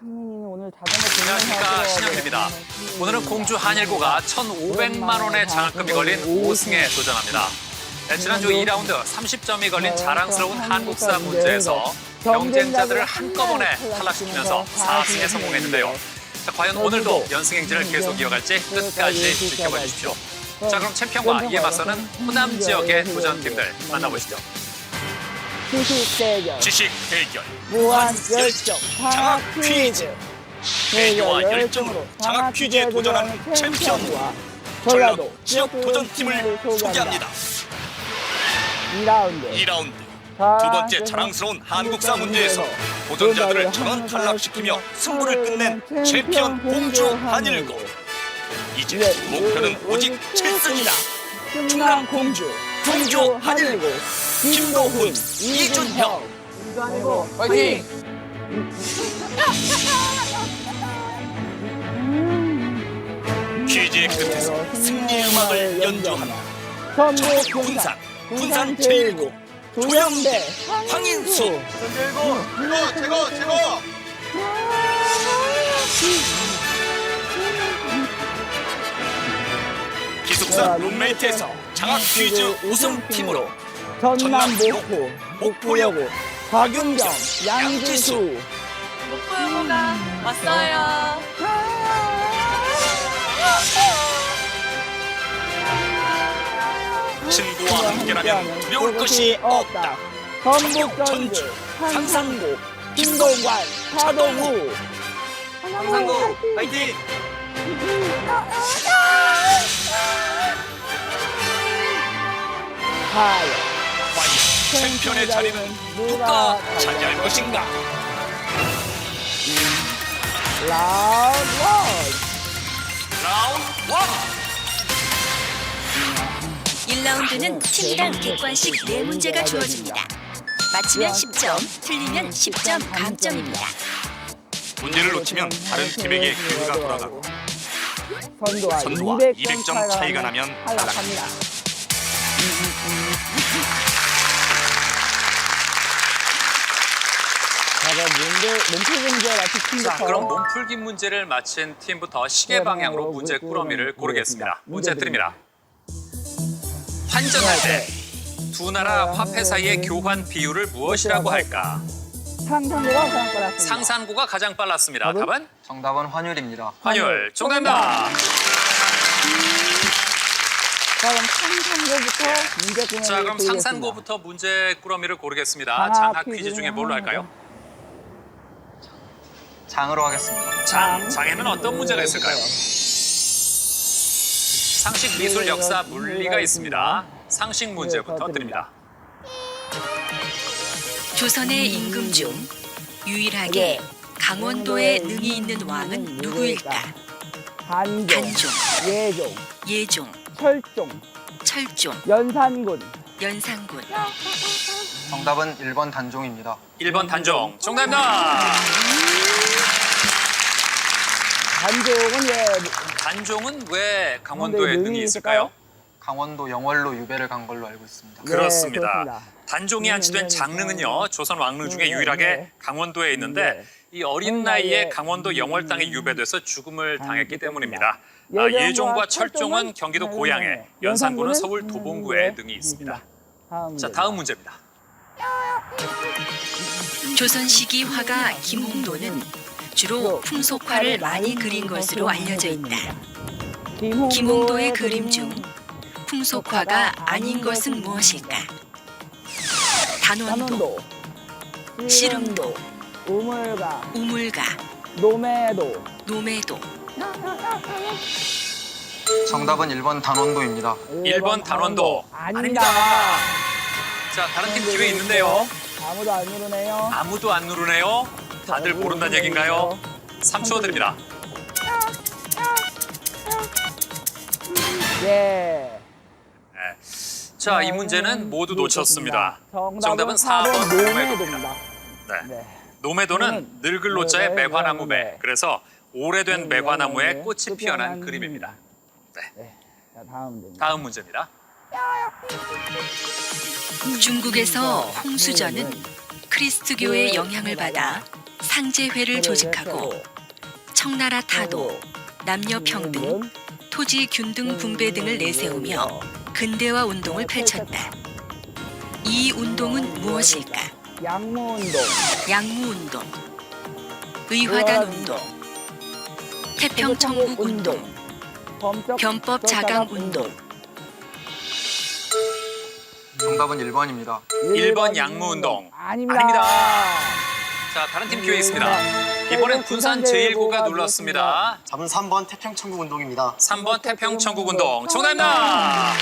상민이는 오늘 자전거 안녕하십니까, 신영입니다. 오늘은 공주 한일고가 1,500만 원의 장학금이 걸린 5승에 도전합니다. 지난주 2라운드 30점이 걸린 자랑스러운 한국사 문제에서 경쟁자들을 한꺼번에 탈락시키면서 4승에 성공했는데요. 자, 과연 오늘도 연승행진을 계속 이어갈지 끝까지 지켜봐 주십시오. 자, 그럼 챔피언과 이에 맞서는 호남 지역의 도전팀들 만나보시죠. 지식 대결, 지식 대결, 무한 열정, 장학 퀴즈. 대결과 열정으로 장학 퀴즈에 도전하는 챔피언과 전라도 지역 도전팀을 소개합니다. 2라운드 두 번째 자랑스러운 한국사 문제에서 도전자들을 전원 탈락시키며 승부를 끝낸 챔피언 공주 한일고. 이제 목표는 오직 7승이다. 충남 공주 한일고, 김도훈, 이준형. 화이팅! 퀴즈의 끝에서 승리의 음악을 연주한다. 전북 군산 제1고 조영대, 황인수. 제거. 기숙사 룸메이트에서 장학 퀴즈 우승팀으로 전남 목포, 목포여고, 박윤경, 양지수. 목포여고가 왔어요. 친구와 함께라면 두려울 것이 없다. 전북 전주, 상산고, 김동관, 차동우. 상산고 파이팅! 과연 과연 챔피언의 자리는 누가 차지할 것인가? 라운드 원. 라운드 1. 1라운드는 팀당 객관식 4문제가 주어집니다. 맞히면 10점, 틀리면 10점 감점입니다. 문제를 놓치면 다른 팀에게 기회가 돌아가고 선두와 선두와 200점 차이가 나면 탈락합니다. 몸풀기 문제 맞힌 팀부터. 자, 그럼 몸풀기 문제를 맞힌 팀부터 시계 방향으로 문제 꾸러미를 고르겠습니다. 문제 드립니다. 환전할 때 두 나라 화폐 사이의 교환 비율을 무엇이라고 할까? 상상고가 가장 빨랐습니다. 상산고가 가장 빨랐습니다. 답은 정답은 환율입니다. 환율. 정답입니다. 그럼 상상고부터 문제 꾸러미를 자, 그럼 드리겠습니다. 상산고부터 문제 꾸러미를 고르겠습니다. 장학 장학 퀴즈 퀴즈 중에 뭘로 할까요? 장으로 하겠습니다. 장에는 어떤 문제가 있을까요? 상식, 미술, 역사, 물리가 있습니다. 상식 문제부터 드립니다. 조선의 임금 중 유일하게 강원도에 능이 있는 왕은 누구일까? 단종, 단종, 예종, 예종, 철종, 철종, 연산군. 연산군. 정답은 1번 단종입니다. 1번 단종. 정답입니다. 단종은 왜 단종은 왜 강원도에 능이 있을까요? 강원도 영월로 유배를 간 걸로 알고 있습니다. 그렇습니다. 그렇습니다. 단종이 안치된 장릉은요, 조선 왕릉 중에 네, 유일하게 네. 강원도에 있는데 이 어린 나이에 강원도 영월 땅에 유배돼서 죽음을 당했기 때문입니다. 예종과 철종은 경기도 고양에, 연산군은 서울 도봉구에 능이 있습니다. 자, 다음 문제입니다. 조선 시기 화가 김홍도는 주로 풍속화를 많이 그린 것으로 알려져 있다. 김홍도의 그림 중 풍속화가 아닌 것은 무엇일까? 단원도, 씨름도, 우물가, 우물가, 노매도. 노매도. 정답은 1번 단원도입니다. 1번 단원도. 아닙니다. 자, 다른 팀 기회 있는데요. 아무도 안 누르네요. 아무도 안 누르네요. 다들 모른다는 얘기인가요? 3초 드립니다. 예. 자, 이 문제는 모두 놓쳤습니다. 정답은 4번 노매도입니다. 네. 노매도는 늙을 노자의 매화나무배. 그래서 오래된 매화나무에 꽃이 피어난 그림입니다. 네. 자, 다음 문제. 다음 문제입니다. 중국에서 홍수전은 크리스트교의 영향을 받아 상제회를 조직하고 청나라 타도, 남녀 평등, 토지 균등 분배 등을 내세우며 근대화 운동을 펼쳤다. 이 운동은 무엇일까? 양무운동, 양무운동, 의화단 운동, 태평천국 운동, 변법 자강 운동. 정답은 1번입니다. 1번 양무운동. 아닙니다. 자, 다른 팀 기회 있습니다. 이번엔 군산 제1고가 눌렀습니다. 답은 3번 태평천국 운동입니다. 3번 태평천국 운동. 정답입니다.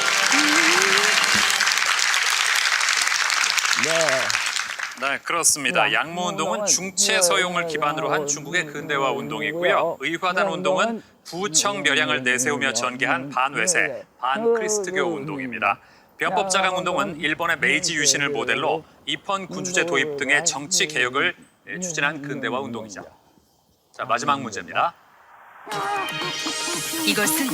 네, 그렇습니다. 양무운동은 중체 서용을 기반으로 한 중국의 근대화 운동이고요. 의화단 운동은 부청 멸양을 내세우며 전개한 반외세, 반크리스트교 운동입니다. 변법 자강 운동은 일본의 메이지 유신을 모델로 입헌 군주제 도입 등의 정치 개혁을 추진한 근대화 운동이죠. 자, 마지막 문제입니다. 이것은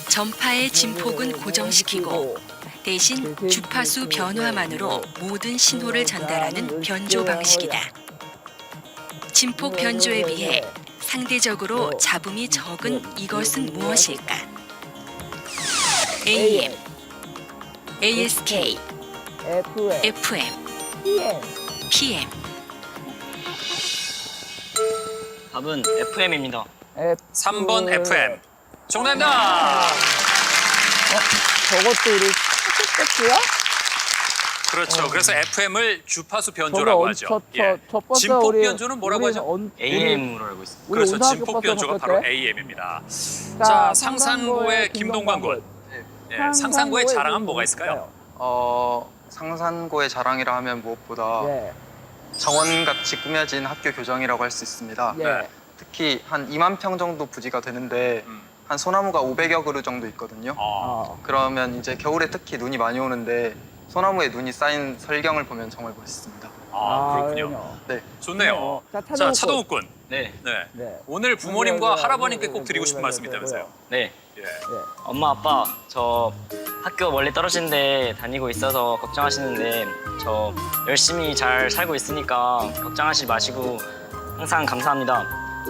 전파의 진폭은 고정시키고 대신 주파수 변화만으로 모든 신호를 전달하는 변조 방식이다. 진폭 변조에 비해 상대적으로 잡음이 적은 이것은 무엇일까? AM, ASK, FM, PM. 답은 FM입니다. 3번 FM. 정답입니다. 저것도 우리 쳤었고요. 그렇죠. 그래서 FM을 주파수 변조라고 하죠. 진폭 변조는 뭐라고 하죠? AM으로 알고 있습니다. 그렇죠. 진폭 변조가 바로 AM입니다. 자, 상산고의 김동관 군. 예, 상산고의 자랑은 뭐가 있을까요? 상산고의 자랑이라 하면 무엇보다 정원같이 꾸며진 학교 교정이라고 할 수 있습니다. 네. 특히 한 2만 평 정도 부지가 되는데 한 소나무가 500여 그루 정도 있거든요. 그러면 이제 겨울에 특히 눈이 많이 오는데 소나무에 눈이 쌓인 설경을 보면 정말 멋있습니다. 그렇군요. 네. 좋네요. 자, 차동욱 군. 네. 오늘 부모님과 할아버님께 꼭 드리고 싶은 말씀이 있다면서요? 네. 예. 엄마, 아빠, 저 학교 멀리 떨어진 데 다니고 있어서 걱정하시는데 저 열심히 잘 살고 있으니까 걱정하지 마시고 항상 감사합니다.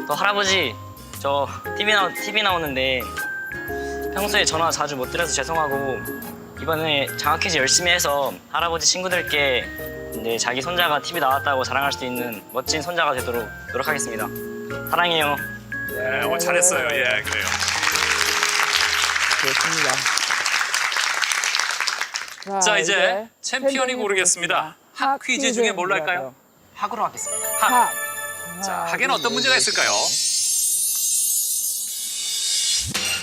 또 할아버지, 저 TV 나오는데 평소에 전화 자주 못 드려서 죄송하고 이번에 장학 퀴즈 열심히 해서 할아버지 친구들께 이제 자기 손자가 TV 나왔다고 자랑할 수 있는 멋진 손자가 되도록 노력하겠습니다. 사랑해요. 네, 잘했어요. 예, 그래요. 좋습니다. 자, 이제 챔피언이 고르겠습니다. 학 퀴즈 중에 뭘로 할까요? 학으로 하겠습니다. 학. 자, 학에는 어떤 문제가 있을까요?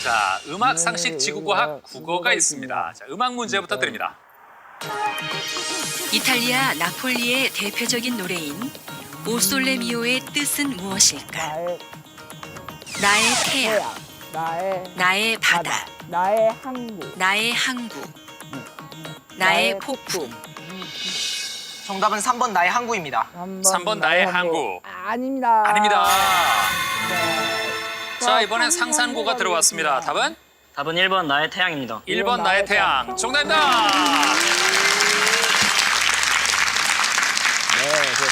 자, 음악, 상식, 지구과학, 국어가 있습니다. 자, 음악 문제부터 드립니다. 이탈리아 나폴리의 대표적인 노래인 오솔레미오의 뜻은 무엇일까? 나의 태양, 나의 바다, 나의 항구, 나의 항구, 나의 폭풍. 정답은 3번 나의 항구입니다. 3번 나의 항구. 아닙니다. 아닙니다. 자, 이번엔 상산고가 들어왔습니다. 답은? 답은 1번 나의 태양입니다. 1번 나의 태양. 정답입니다.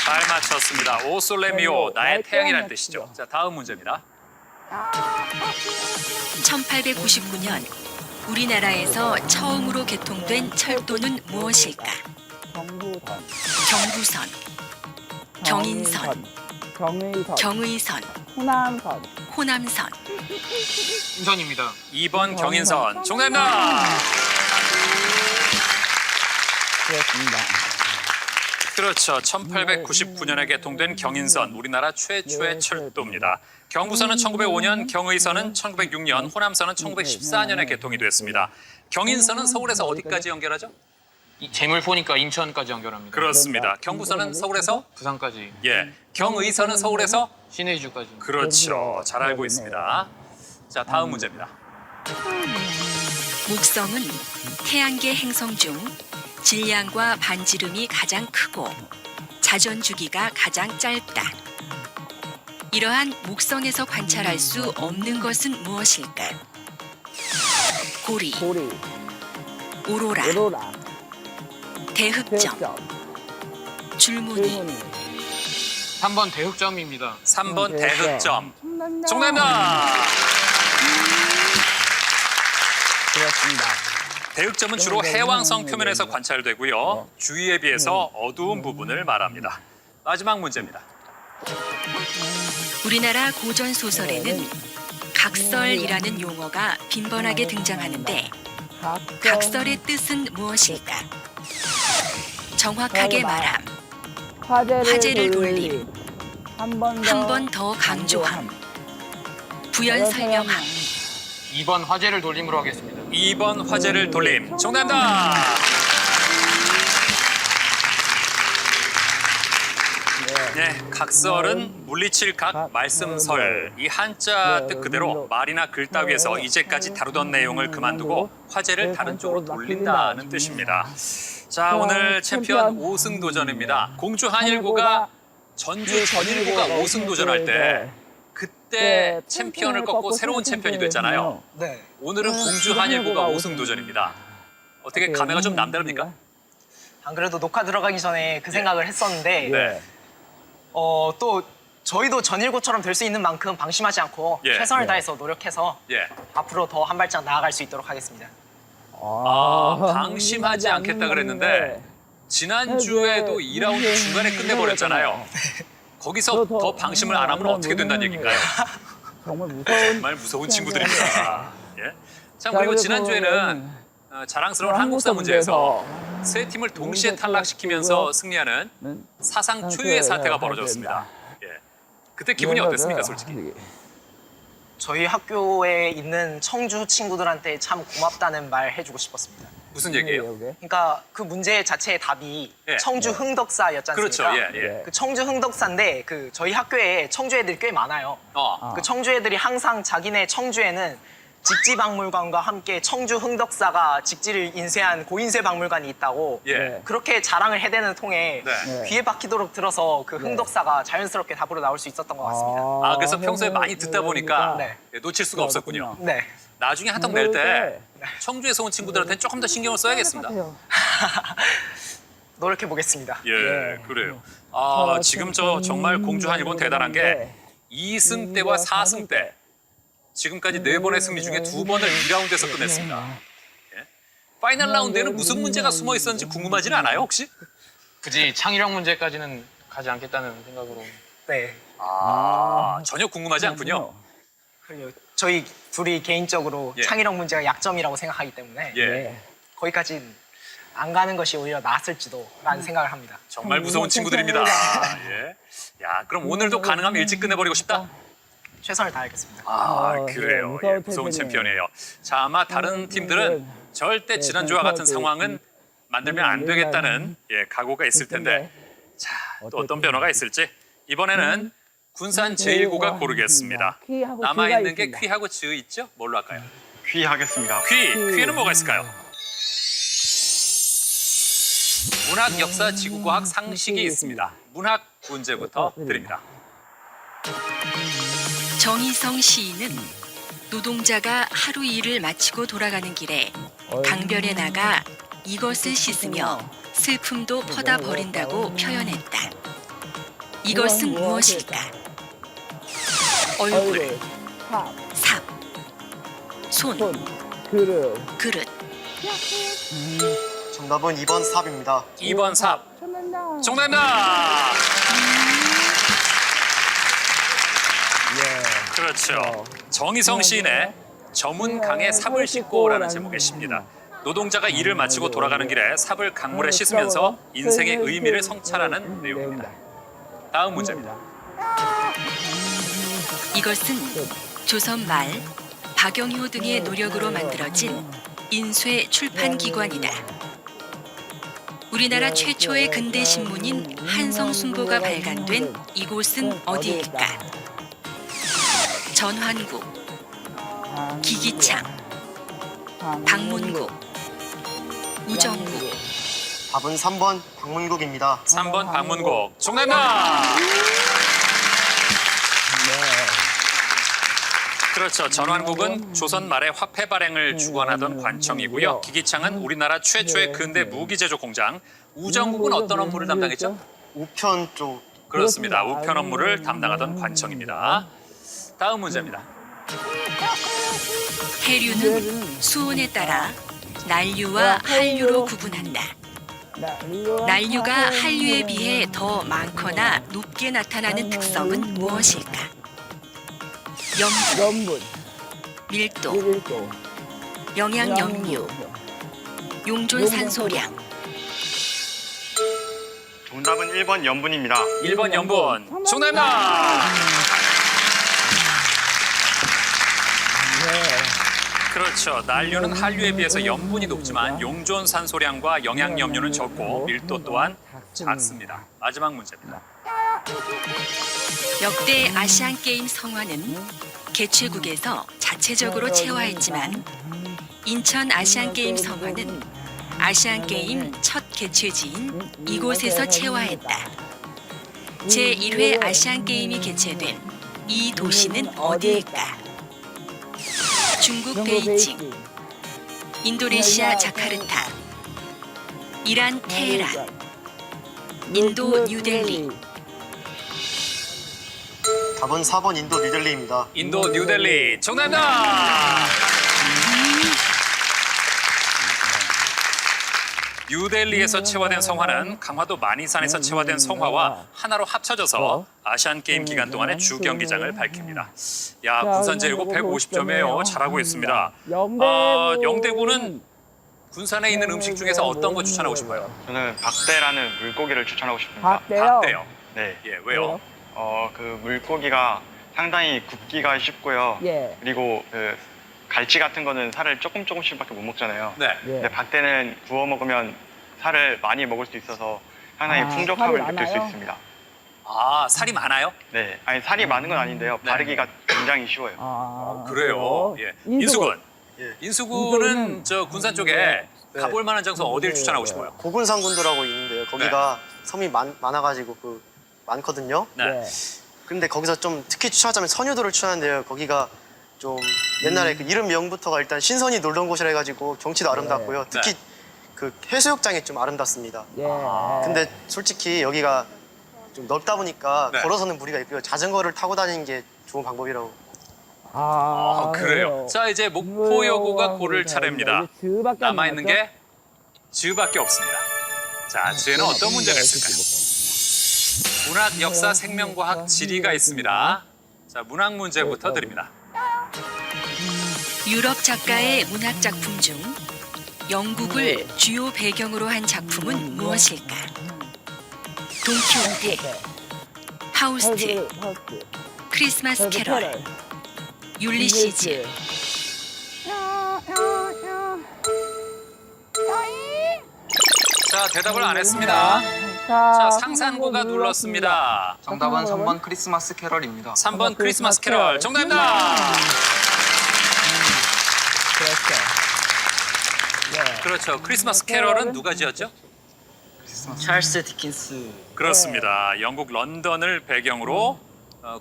잘 맞췄습니다. 오솔레미오, 나의 태양이라는 뜻이죠. 자, 다음 문제입니다. 1899년 우리나라에서 처음으로 개통된 철도는 무엇일까? 경부선, 경부선, 경인선, 경의선, 경의선, 호남선, 호남선. 인선입니다. 2번 경인선. 정답입니다. 그렇습니다. 그렇죠. 1899년에 개통된 경인선, 우리나라 최초의 철도입니다. 경부선은 1905년, 경의선은 1906년, 호남선은 1914년에 개통이 됐습니다. 경인선은 서울에서 어디까지 연결하죠? 재물 보니까 인천까지 연결합니다. 그렇습니다. 경부선은 서울에서 부산까지, 예, 경의선은 서울에서 신의주까지. 그렇죠. 잘 알고 있습니다. 자, 다음 문제입니다. 목성은 태양계 행성 중 질량과 반지름이 가장 크고 자전 주기가 가장 짧다. 이러한 목성에서 관찰할 수 없는 것은 무엇일까? 고리, 오로라, 대흑점, 줄무늬, 3번 대흑점입니다. 3번 대흑점. 정답입니다. 정답입니다. 그렇습니다. 대흑점은 주로 해왕성 표면에서 관찰되고요. 주위에 비해서 어두운 부분을 말합니다. 마지막 문제입니다. 우리나라 고전 소설에는 각설이라는 용어가 빈번하게 등장하는데 각설의 뜻은 무엇일까? 정확하게 말함, 화제를 돌림, 한 번 더 강조함, 부연 설명함. 2번 화제를 돌림으로 하겠습니다. 2번 화제를 돌림. 정답입니다. 네, 각설은 물리칠 각 말씀설. 이 한자 뜻 그대로 말이나 글 따위에서 이제까지 다루던 내용을 그만두고 화제를 다른 쪽으로 돌린다는 뜻입니다. 자, 오늘 챔피언 5승 도전입니다. 공주 한일고가 전주 전일고가 5승 도전할 때 그때 챔피언을 꺾고 새로운 챔피언이 됐잖아요. 네. 오늘은 공주 한일고가 5승 도전입니다. 어떻게 감회가 좀 남다릅니까? 안 그래도 녹화 들어가기 전에 그 생각을 했었는데 네. 또 저희도 전일고처럼 될 수 있는 만큼 방심하지 않고 예. 최선을 다해서 노력해서 예. 앞으로 더 한 발짝 나아갈 수 있도록 하겠습니다. 방심하지 않겠다 그랬는데 지난주에도 2라운드 중간에 끝내버렸잖아요. 거기서 더 방심을 안 하면 어떻게 된다는 얘기인가요? 정말 무서운 친구들입니다. 예. 자, 그리고 지난주에는 자랑스러운 한국사 문제에서 세 팀을 동시에 탈락시키면서 승리하는 사상 초유의 사태가 벌어졌습니다. 예. 그때 기분이 어땠습니까, 솔직히? 저희 학교에 있는 청주 친구들한테 참 고맙다는 말 해주고 싶었습니다. 무슨 얘기예요? 그러니까 그 문제 자체의 답이 예. 청주 흥덕사였지 않습니까? 그렇죠, 예. 그 청주 흥덕사인데 그 저희 학교에 청주 애들이 꽤 많아요. 그 청주 애들이 항상 자기네 청주에는 직지박물관과 함께 청주 흥덕사가 직지를 인쇄한 고인쇄 박물관이 있다고 예. 그렇게 자랑을 해대는 통에 네. 귀에 박히도록 들어서 그 흥덕사가 자연스럽게 답으로 나올 수 있었던 것 같습니다. 그래서 평소에 많이 듣다 보니까 네. 놓칠 수가 없었군요. 네. 나중에 한턱 낼 때 청주에서 온 친구들한테 조금 더 신경을 써야겠습니다. 노력해 보겠습니다. 예, 그래요. 지금 정말 공주 한일고는 대단한 게 2승 때와 4승 때 지금까지 4번의 승리 중에 2번을 2라운드에서 끝냈습니다. 예. 파이널 라운드에는 무슨 문제가 숨어 있었는지 궁금하지는 않아요, 혹시? 굳이 창의력 문제까지는 가지 않겠다는 생각으로. 네. 전혀 궁금하지 않군요. 그리고 저희 둘이 개인적으로 예. 창의력 문제가 약점이라고 생각하기 때문에 예. 거기까지 안 가는 것이 오히려 나았을지도라는 생각을 합니다. 정말 무서운 친구들입니다. 예. 야, 그럼 오늘도 가능하면 일찍 끝내버리고 싶다? 최선을 다하겠습니다. 그래요. 예, 무서운 챔피언이에요. 자, 아마 다른 팀들은 절대 지난주와 같은 상황은 만들면 안 되겠다는 각오가 있을 텐데 자, 또 어떤 변화가 있을지 이번에는 군산 제1고가 고르겠습니다. 남아있는 게 퀴하고 즈 있죠? 뭘로 할까요? 퀴 하겠습니다. 퀴에는 뭐가 있을까요? 문학, 역사, 지구과학, 상식이 있습니다. 문학 문제부터 드립니다. 정희성 시인은 노동자가 하루 일을 마치고 돌아가는 길에 강변에 나가 이것을 씻으며 슬픔도 퍼다 버린다고 표현했다. 이것은 무엇일까? 얼굴, 삽, 손, 그릇. 정답은 2번 삽입니다. 2번 삽. 정답입니다. 그렇죠. 정희성 시인의 저문 강에 삽을 씻고라는 제목의 시입니다. 노동자가 일을 마치고 돌아가는 길에 삽을 강물에 씻으면서 인생의 의미를 성찰하는 내용입니다. 다음 문제입니다. 이것은 조선 말 박영효 등의 노력으로 만들어진 인쇄 출판 기관이다. 우리나라 최초의 근대 신문인 한성순보가 발간된 이곳은 어디일까? 전환국, 기기창, 방문국, 우정국. 답은 3번 방문국입니다. 3번 방문국. 정답입니다. 그렇죠. 전환국은 조선 말의 화폐 발행을 주관하던 관청이고요. 기기창은 우리나라 최초의 근대 무기 제조 공장. 우정국은 어떤 업무를 담당했죠? 우편 쪽 그렇습니다. 우편 업무를 담당하던 관청입니다. 다음 문제입니다. 해류는 수온에 따라 난류와 한류로 구분한다. 난류가 한류에 비해 더 많거나 높게 나타나는 특성은 무엇일까? 염분, 밀도, 영양 염류, 용존 산소량. 정답은 1번 염분입니다. 1번 염분. 정답입니다. 그렇죠. 난류는 한류에 비해서 염분이 높지만 용존 산소량과 영양 염류는 적고 밀도 또한 작습니다. 마지막 문제입니다. 역대 아시안 게임 성화는 개최국에서 자체적으로 채화했지만 인천 아시안 게임 성화는 아시안 게임 첫 개최지인 이곳에서 채화했다. 제1회 아시안 게임이 개최된 이 도시는 어디일까? 중국 베이징, 인도네시아 자카르타, 이란 테헤란, 인도 뉴델리. 답은 4번 인도 뉴델리입니다. 인도 뉴델리. 정답입니다. 뉴델리에서 채화된 성화는 강화도 마니산에서 채화된 성화와 하나로 합쳐져서 아시안 게임 기간 동안의 주 경기장을 밝힙니다. 야, 군산제일고 150점이에요. 잘하고 있습니다. 영대군은 군산에 있는 음식 중에서 어떤 거 추천하고 싶어요? 저는 박대라는 물고기를 추천하고 싶습니다. 박대요. 네. 예, 왜요? 그 물고기가 상당히 굽기가 쉽고요. 그리고 그 갈치 같은 거는 살을 조금씩밖에 못 먹잖아요. 네. 근데 박대는 구워 먹으면 살을 많이 먹을 수 있어서 상당히 풍족함을 느낄 수 있습니다. 아, 살이 많아요? 네. 아니 살이 많은 건 아닌데요. 바르기가 굉장히 쉬워요. 그래요. 예. 인수군. 인수군은 저 군산 쪽에 가볼 만한 장소 어디를 추천하고 싶어요? 고군산군도라고 있는데요. 거기가 섬이 많아가지고 많거든요. 네. 근데 거기서 좀 특히 추천하자면 선유도를 추천하는데요. 거기가 좀 옛날에 그 이름 명부터가 일단 신선이 놀던 곳이라 해가지고 경치도 아름답고요. 특히 그 해수욕장이 좀 아름답습니다. 근데 솔직히 여기가 좀 넓다 보니까 걸어서는 무리가 있고요. 자전거를 타고 다니는 게 좋은 방법이라고. 그래요. 자, 이제 목포여고가 고를 차례입니다. 남아있는 게 즈밖에 없습니다. 자, 즈에는 어떤 문제가 있을까요? 문학, 역사, 생명과학, 지리가 있습니다. 자, 문학 문제부터 드립니다. 유럽 작가의 문학 작품 중 영국을 주요 배경으로 한 작품은 무엇일까? 돈키호테, 파우스트, 크리스마스 캐럴, 율리시즈. 자, 대답을 안 했습니다. 자, 상산고가 눌렀습니다. 정답은 3번 크리스마스 캐럴입니다. 3번 크리스마스 캐럴. 정답입니다. 그렇죠. 크리스마스 캐럴은 누가 지었죠? 찰스 디킨스. 그렇습니다. 영국 런던을 배경으로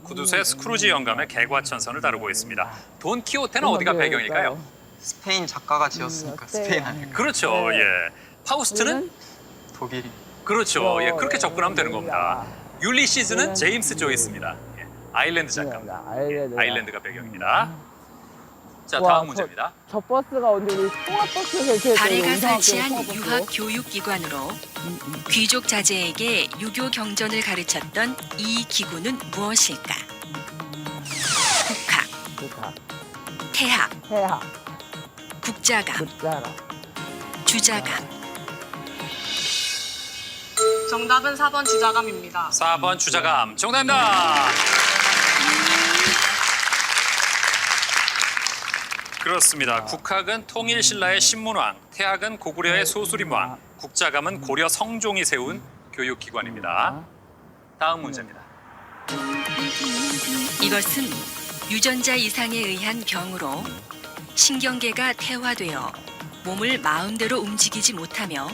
구두쇠 스크루지 영감의 개과천선을 다루고 있습니다. 돈키호테는 어디가 배경일까요? 스페인 작가가 지었으니까 스페인 아닐까. 그렇죠. 예. 파우스트는 독일이. 그렇죠. 예, 그렇게 접근하면 되는 겁니다. 율리시즈는 제임스 조이스입니다. 예, 아일랜드 작가입니다. 아일랜드가 배경입니다. 자, 다음 문제입니다. 저 버스가 언제 우리 통합버스에서 발해가 설치한 유학 교육기관으로 귀족 자제에게 유교 경전을 가르쳤던 이 기구는 무엇일까? 국학, 태학, 국자감, 주자감. 정답은 4번 주자감입니다. 4번 주자감. 정답입니다. 그렇습니다. 국학은 통일신라의 신문왕, 태학은 고구려의 소수림왕, 국자감은 고려 성종이 세운 교육기관입니다. 다음 문제입니다. 이것은 유전자 이상에 의한 병으로 신경계가 퇴화되어 몸을 마음대로 움직이지 못하며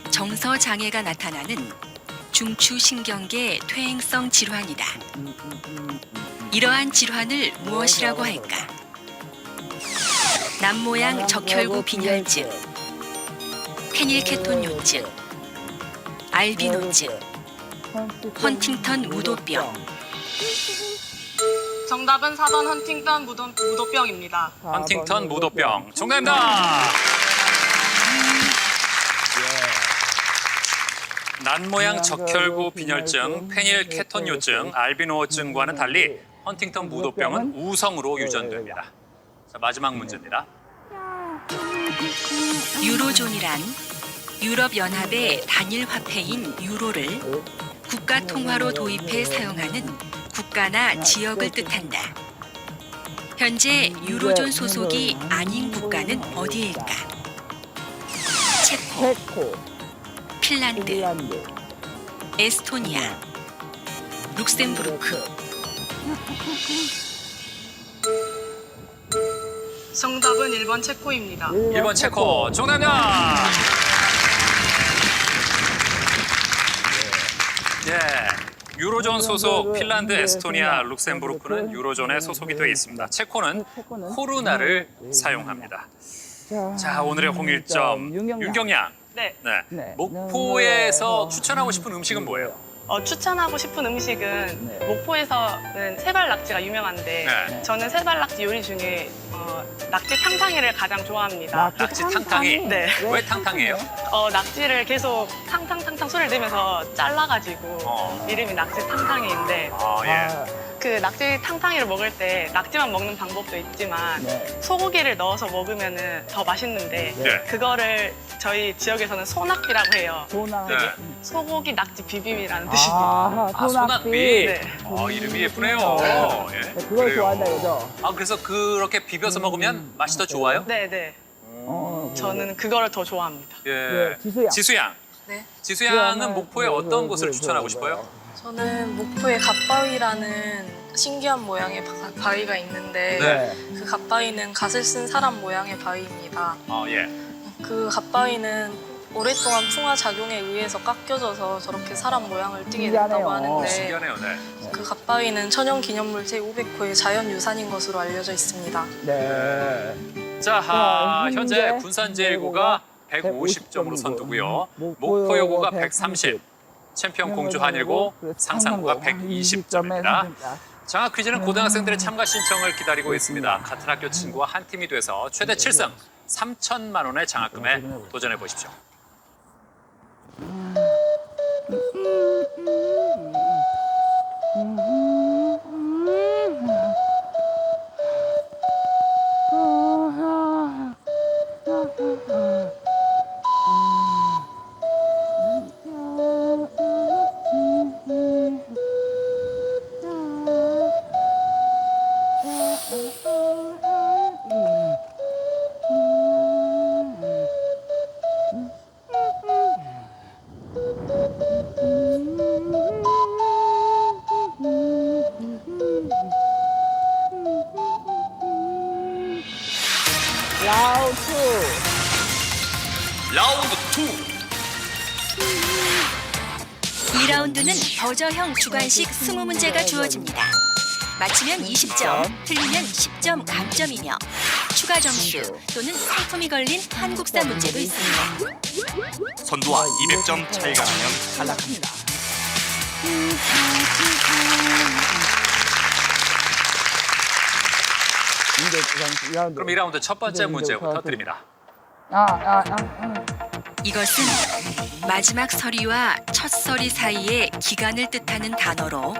정서 장애가 나타나는 중추신경계 퇴행성 질환이다. 이러한 질환을 무엇이라고 할까? 남모양 적혈구 빈혈증, 페닐케톤요증, 알비노증, 헌팅턴 무도병. 정답은 4번 헌팅턴 무도병입니다. 헌팅턴 무도병. 정답입니다. 난모양 적혈구 빈혈증, 페닐케톤요증, 알비노증과는 달리 헌팅턴 무도병은 우성으로 유전됩니다. 자, 마지막 문제입니다. 유로존이란 유럽연합의 단일 화폐인 유로를 국가 통화로 도입해 사용하는 국가나 지역을 뜻한다. 현재 유로존 소속이 아닌 국가는 어디일까? 체코, 핀란드, 에스토니아, 룩셈부르크. 정답은 1번 체코입니다. 1번 체코. 정답입니다. 예. 유로존 소속 핀란드, 에스토니아, 룩셈부르크는 유로존에 소속이 되어 있습니다. 체코는 코로나를 사용합니다. 자, 오늘의 홍일점 윤경양. 네. 목포에서 추천하고 싶은 음식은 뭐예요? 추천하고 싶은 음식은 목포에서는 세발낙지가 유명한데 저는 세발낙지 요리 중에 낙지 탕탕이를 가장 좋아합니다. 낙지 탕탕이? 네. 왜 탕탕이에요? 낙지를 계속 탕탕탕탕 소리를 내면서 잘라가지고 이름이 낙지 탕탕이인데 그 낙지 탕탕이를 먹을 때 낙지만 먹는 방법도 있지만 소고기를 넣어서 먹으면 더 맛있는데 그거를 저희 지역에서는 소낙비라고 해요. 소고기 낙지 비빔이라는 뜻입니다. 소낙비? 네. 이름이 예쁘네요. 예. 그걸 좋아한다 이거죠? 그래서 그렇게 비벼서 먹으면 맛이 더 좋아요? 네. 저는 그거를 더 좋아합니다. 예. 지수양. 네. 지수양은 목포의 어떤 곳을 추천하고 싶어요? 저는 목포에 갓바위라는 신기한 모양의 바위가 있는데 그 갓바위는 갓을 쓴 사람 모양의 바위입니다. 예. 그 갓바위는 오랫동안 풍화 작용에 의해서 깎여져서 저렇게 사람 모양을 띠게 됐다고 하는데 신기하네요. 네. 그 갓바위는 천연기념물 제500호의 자연유산인 것으로 알려져 있습니다. 자, 현재 군산제1고가 150점으로 선두고요. 목포여고가 130, 챔피언 공주 한일고, 상산고가 120점입니다. 장학 퀴즈는 고등학생들의 참가 신청을 기다리고 있습니다. 같은 학교 친구와 한 팀이 돼서 최대 7승 3천만 원의 장학금에 도전해 보십시오. 라운드 2. 2라운드는 버저형 주관식 20문제가 주어집니다. 맞히면 20점, 틀리면 10점 감점이며 추가 점수 또는 상품이 걸린 한국사 문제도 있습니다. 선두와 200점 차이가 나면 탈락합니다. 그럼 2라운드 첫 번째 문제부터 드립니다. 이것은 마지막 서리와 첫 서리 사이의 기간을 뜻하는 단어로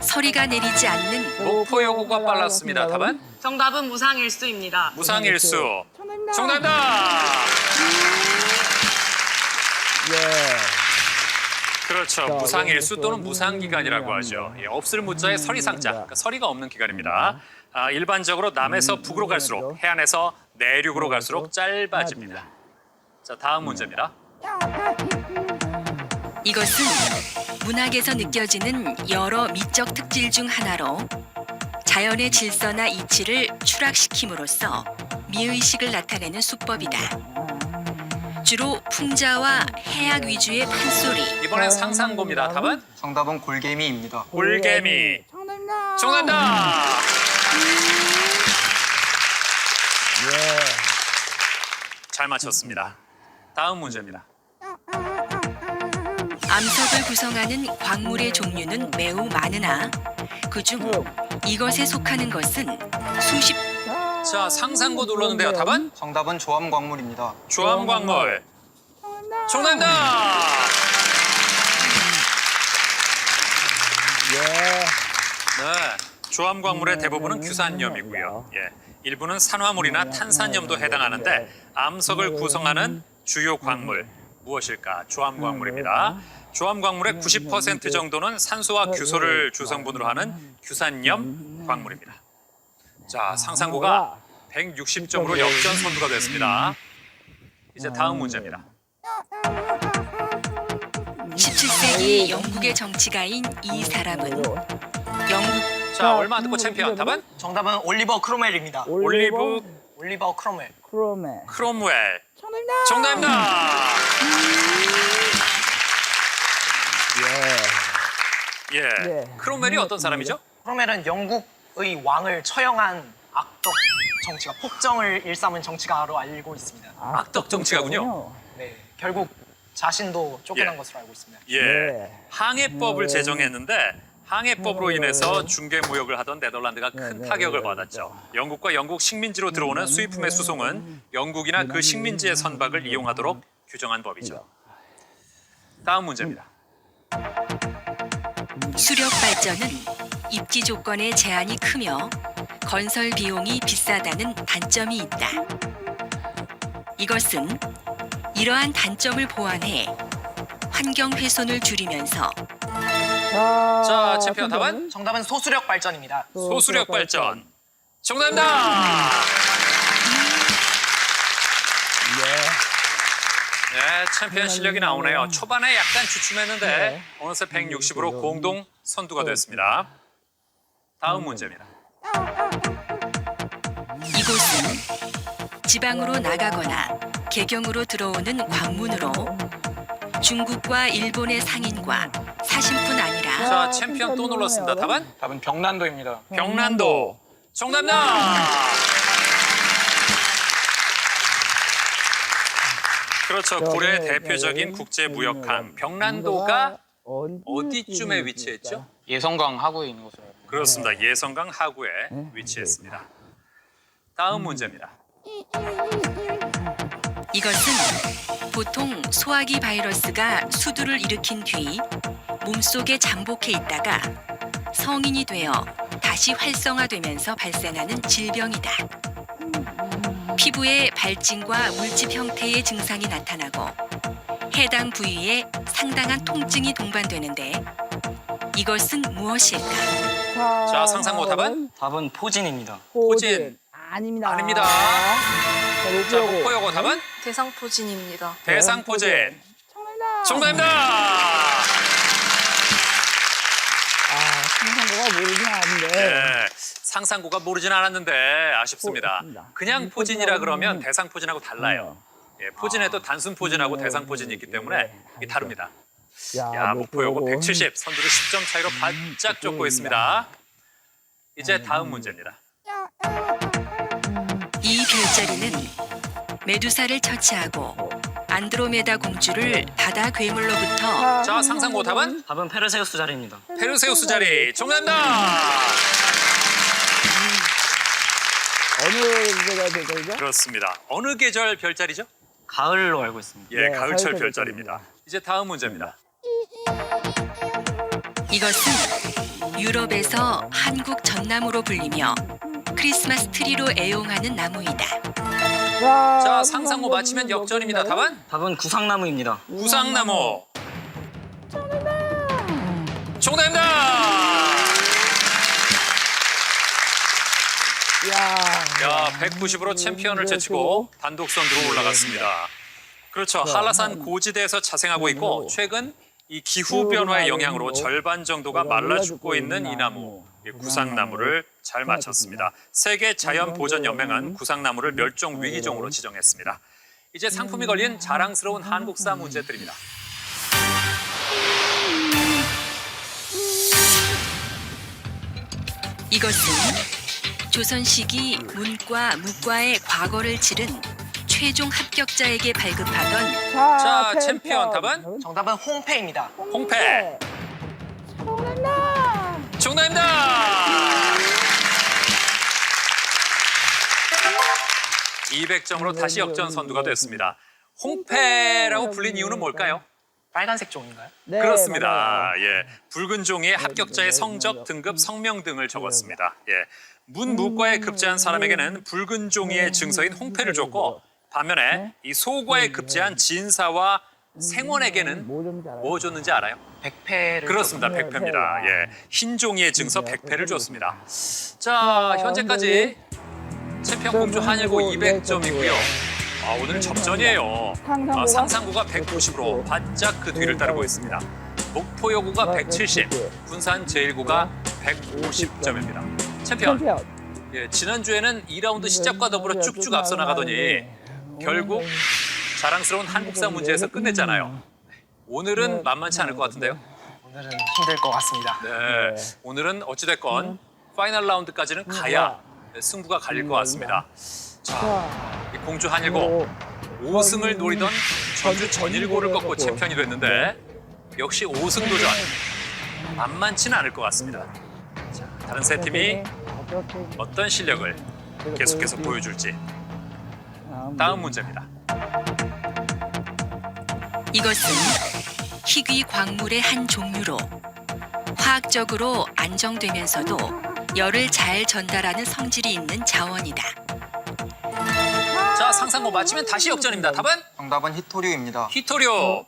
서리가 내리지 않는 목포여고가 빨랐습니다. 답은? 정답은 무상일수입니다. 무상일수. 정답입니다. 그렇죠. 무상일수 또는 무상기간이라고 하죠. 없을 무자의 서리상자, 그러니까 서리가 없는 기간입니다. 일반적으로 남에서 북으로 갈수록, 해안에서 내륙으로 갈수록 짧아집니다. 자, 다음 문제입니다. 이것은 문학에서 느껴지는 여러 미적 특질 중 하나로 자연의 질서나 이치를 추락시킴으로써 미의식을 나타내는 수법이다. 주로 풍자와 해악 위주의 판소리. 이번엔 상상고입니다. 답은? 정답은 골개미입니다. 골개미. 정답입니다. 잘 맞췄습니다. 다음 문제입니다. 암석을 구성하는 광물의 종류는 매우 많으나 그중 이것에 속하는 것은 수십. 자, 상상고 눌렀는데요. 답은? 정답은 조암광물입니다. 조암광물. 정답입니다. 네, 조암광물의 대부분은 규산염이고요. 예, 일부는 산화물이나 탄산염도 해당하는데 암석을 구성하는 주요 광물 무엇일까? 조암광물입니다. 조암광물의 90% 정도는 산소와 규소를 주성분으로 하는 규산염 광물입니다. 자, 상상고가 160점으로 역전 선두가 됐습니다. 이제 다음 문제입니다. 17세기 영국의 정치가인 이 사람은 영국. 자, 얼마 안 듣고 챔피언. 답은? 정답은 올리버 크롬웰입니다. 올리버 크롬웰. 크롬웰. 정답입니다. 예. 크롬웰이 어떤 사람이죠? 크롬웰은 영국의 왕을 처형한 악덕 정치가, 폭정을 일삼은 정치가로 알고 있습니다. 악덕 정치가군요. 네, 결국 자신도 쫓겨난 것으로 알고 있습니다. 예. 항해법을 제정했는데 항해법으로 인해서 중개무역을 하던 네덜란드가 큰 타격을 받았죠. 영국과 영국 식민지로 들어오는 수입품의 수송은 영국이나 그 식민지의 선박을 이용하도록 규정한 법이죠. 다음 문제입니다. 수력 발전은 입지 조건의 제한이 크며 건설 비용이 비싸다는 단점이 있다. 이것은 이러한 단점을 보완해 환경 훼손을 줄이면서. 자, 챔피언 답은? 정답은 소수력 발전입니다. 소수력 발전. 정답입니다. 네, 챔피언 실력이 나오네요. 초반에 약간 주춤했는데 어느새 160으로 공동 선두가 됐습니다. 다음 문제입니다. 이곳은 지방으로 나가거나 개경으로 들어오는 관문으로 중국과 일본의 상인과 사신뿐 아니라. 자, 챔피언 또 눌렀습니다. 답은? 답은 병난도입니다. 병난도. 정답입니다. 그렇죠. 고려의 대표적인 국제무역항 병난도가 어디쯤에 위치했죠? 예성강 하구에 있는 곳으로. 그렇습니다. 예성강 하구에 위치했습니다. 다음 문제입니다. 이것은 보통 소화기 바이러스가 수두를 일으킨 뒤 몸속에 잠복해 있다가 성인이 되어 다시 활성화되면서 발생하는 질병이다. 피부에 발진과 물집 형태의 증상이 나타나고 해당 부위에 상당한 통증이 동반되는데 이것은 무엇일까? 자, 상상고 답은? 답은 포진입니다. 포진. 아닙니다. 아닙니다. 자, 목포여고 답은? 대상포진입니다. 대상포진. 정답입니다. 상상고가 모르진 않은데. 네, 상상고가 모르진 않았는데 아쉽습니다. 그냥 포진이라 그러면 대상포진하고 달라요. 예, 포진에도 단순 포진하고 대상포진이 있기 때문에 이게 다릅니다. 야, 목포여고 170, 선두를 10점 차이로 바짝 쫓고 있습니다. 이제 다음 문제입니다. 이 별자리는 메두사를 처치하고 안드로메다 공주를 바다 괴물로부터. 자, 상상고 답은? 답은 페르세우스 자리입니다. 페르세우스 자리. 정답입니다. 어느 계절 별자리죠? 그렇습니다. 어느 계절 별자리죠? 가을로 알고 있습니다. 예, 가을철 별자리입니다. 이제 다음 문제입니다. 이것은 유럽에서 한국 전나무로 불리며 크리스마스 트리로 애용하는 나무이다. 자, 상상고 맞히면 역전입니다. 답은? 답은 구상나무입니다. 구상나무. 정답입니다. 야, 190으로 챔피언을 제치고 단독 선두로 올라갔습니다. 그렇죠. 한라산 고지대에서 자생하고 있고 최근 이 기후 변화의 영향으로 절반 정도가 말라 죽고 있는 이 나무, 구상나무를 잘 맞췄습니다. 세계 자연보전연맹은 구상나무를 멸종 위기종으로 지정했습니다. 이제 상품이 걸린 자랑스러운 한국사 문제들입니다. 이것은 조선 시기 문과, 무과의 과거를 치른 최종 합격자에게 발급하던 자, 챔피언 답은? 정답은 홍패입니다. 홍패. 정답입니다. 200점으로 다시 역전 선두가 됐습니다. 홍패라고 불린 이유는 뭘까요? 빨간색 종인가요? 네, 그렇습니다. 맞아요. 예, 붉은 종이에 합격자의 성적, 등급, 성명 등을 적었습니다. 예, 문무과에 급제한 사람에게는 붉은 종이의 증서인 홍패를 줬고 반면에 이 소과에 급제한 진사와 생원에게는 뭐 줬는지 알아요? 백패를 그렇습니다. 백패입니다. 예, 흰 종이의 증서 백패를 줬습니다. 자, 현재까지 챔피언 공주 한일고 200점이고요. 오늘 접전이에요. 상상고가 190으로 바짝 그 뒤를 따르고 있습니다. 목포여고가 170, 군산 제1고가 150점입니다. 챔피언, 예, 지난주에는 2라운드 시작과 더불어 쭉쭉 앞서 나가더니 결국 자랑스러운 한국사 문제에서 끝냈잖아요. 오늘은 만만치 않을 것 같은데요? 오늘은 힘들 것 같습니다. 네, 오늘은 어찌됐건 파이널 라운드까지는 가야 승부가 갈릴 것 같습니다. 자, 이 공주 한일고 5승을 노리던 전주 전일고를 꺾고 챔피언이 됐는데 역시 5승 도전 만만치는 않을 것 같습니다. 자, 다른 세 팀이 어떤 실력을 계속해서 보여줄지 다음 문제입니다. 이것은 희귀 광물의 한 종류로 화학적으로 안정되면서도 열을 잘 전달하는 성질이 있는 자원이다. 자, 상상고 맞히면 다시 역전입니다. 답은? 정답은 히토류입니다. 히토류.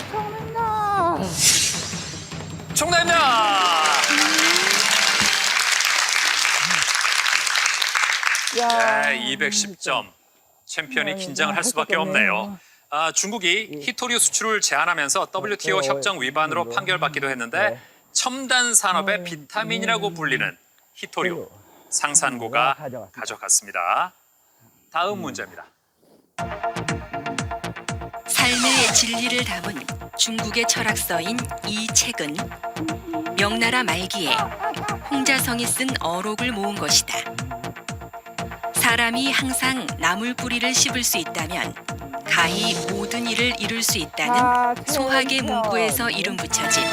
정답입니다. 네, 210점. 챔피언이 긴장을 할 수밖에 없네요. 중국이 히토류 수출을 제한하면서 WTO 협정 위반으로 판결받기도 했는데 첨단 산업의 비타민이라고 불리는 히토류. 상산고가 가져갔습니다. 다음 문제입니다. 삶의 진리를 담은 중국의 철학서인 이 책은 명나라 말기에 홍자성이 쓴 어록을 모은 것이다. 사람이 항상 나물 뿌리를 씹을 수 있다면 가히 모든 일을 이룰 수 있다는 소학의 문구에서 이름 붙여진.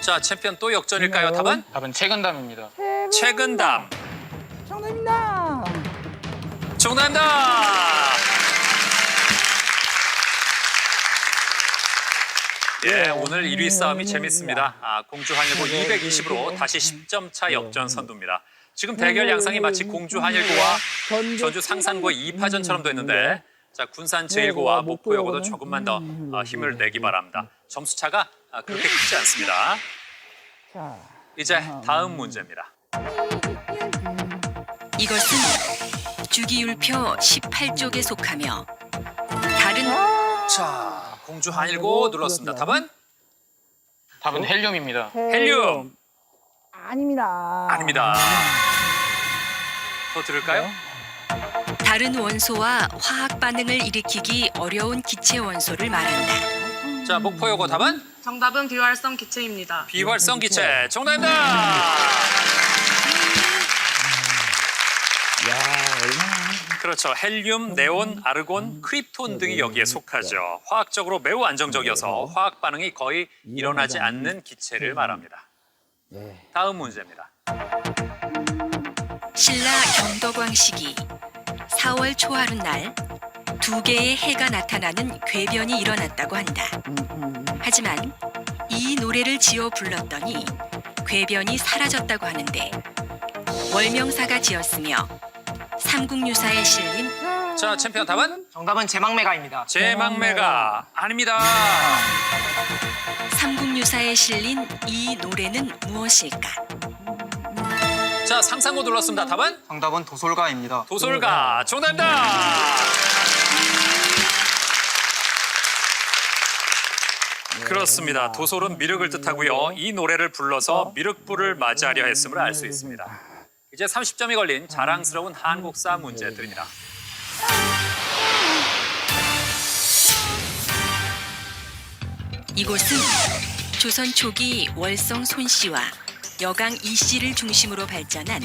자, 챔피언 또 역전일까요? 답은? 답은 책은담입니다. 책은담. 정답입니다. 정답입니다. 예, 오늘 1위 싸움이 재밌습니다. 공주 한일고 220으로 다시 10점 차 역전 선두입니다. 지금 대결 양상이 마치 공주 한일고와 전주 상산고의 2파전처럼 됐는데 자, 군산 제1고와 목포여고도 조금만 더 힘을 내기 바랍니다. 점수 차가 그렇게 크지 않습니다. 이제 다음 문제입니다. 이것은 주기율표 18쪽에 속하며 다른 자, 공주 한일고 눌렀습니다. 답은? 답은 헬륨입니다. 헬륨. 아닙니다. 아닙니다. 더 들을까요? 다른 원소와 화학 반응을 일으키기 어려운 기체 원소를 말한다. 자, 목포여고 답은? 정답은 비활성 기체입니다. 비활성 기체. 정답입니다. 그렇죠. 헬륨, 네온, 아르곤, 크립톤 등이 여기에 속하죠. 화학적으로 매우 안정적이어서 화학 반응이 거의 일어나지 않는 기체를 말합니다. 다음 문제입니다. 신라 경덕왕 시기 4월 초하룻 날 2개의 해가 나타나는 궤변이 일어났다고 한다. 하지만 이 노래를 지어 불렀더니 궤변이 사라졌다고 하는데 월명사가 지었으며 삼국유사에 실린. 자, 챔피언 답은? 정답은 제망매가입니다. 제망매가 아닙니다. 삼국유사에 실린 이 노래는 무엇일까? 자, 상상고 눌렀습니다. 답은? 정답은 도솔가입니다. 도솔가. 정답입니다. 그렇습니다. 도솔은 미륵을 뜻하고요. 이 노래를 불러서 미륵불을 맞이하려 했음을 알 수 있습니다. 이제 30점이 걸린 자랑스러운 한국사 문제 드립니다. 이곳은 조선 초기 월성 손씨와 여강 이씨를 중심으로 발전한